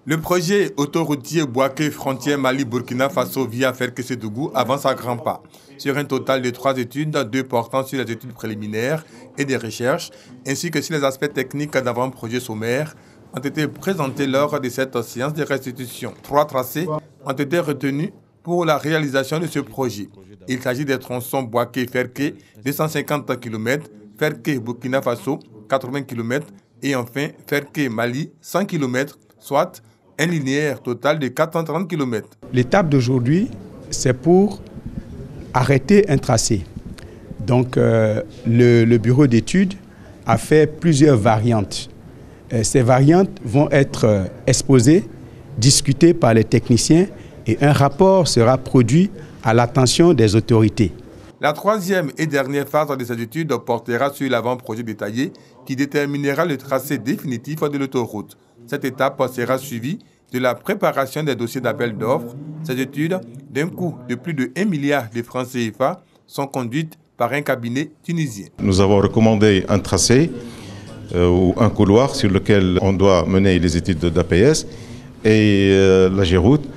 Le projet autoroutier Bouaké frontière Mali-Burkina Faso via Ferkessédougou avance à grands pas. Sur un total de 3 études, 2 portant sur les études préliminaires et des recherches, ainsi que sur les aspects techniques d'avant-projet sommaire, ont été présentés lors de cette séance de restitution. 3 tracés ont été retenus pour la réalisation de ce projet. Il s'agit des tronçons Bouaké-Ferké, 250 km, Ferké-Burkina Faso, 80 km, et enfin Ferké-Mali, 100 km, soit un linéaire total de 430 km. L'étape d'aujourd'hui, c'est pour arrêter un tracé. Donc, le bureau d'études a fait plusieurs variantes. Ces variantes vont être exposées, discutées par les techniciens et un rapport sera produit à l'attention des autorités. La troisième et dernière phase de cette étude portera sur l'avant-projet détaillé qui déterminera le tracé définitif de l'autoroute. Cette étape sera suivie de la préparation des dossiers d'appel d'offres. Ces études, d'un coût de plus de 1 milliard de francs CFA, sont conduites par un cabinet tunisien. Nous avons recommandé un tracé ou un couloir sur lequel on doit mener les études d'APS et la Géroute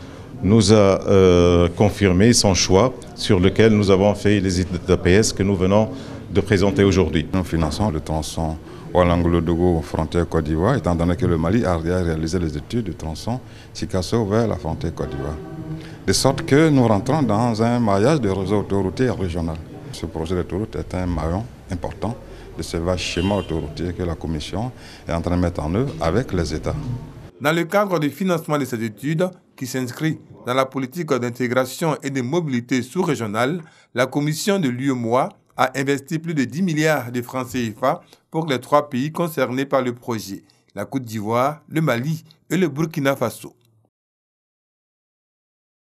nous a confirmé son choix sur lequel nous avons fait les études d'APS que nous venons de présenter aujourd'hui. Nous finançons le tronçon Oualangoulou-Dougou, frontière Côte d'Ivoire, étant donné que le Mali a réalisé les études du tronçon Sikasso vers la frontière Côte d'Ivoire. De sorte que nous rentrons dans un maillage de réseau autoroutier régional. Ce projet d'autoroute est un maillon important de ce vaste schéma autoroutier que la Commission est en train de mettre en œuvre avec les États. Dans le cadre du financement de cette étude, qui s'inscrit dans la politique d'intégration et de mobilité sous-régionale, la Commission de l'UEMOA a investi plus de 10 milliards de francs CFA pour les 3 pays concernés par le projet, la Côte d'Ivoire, le Mali et le Burkina Faso.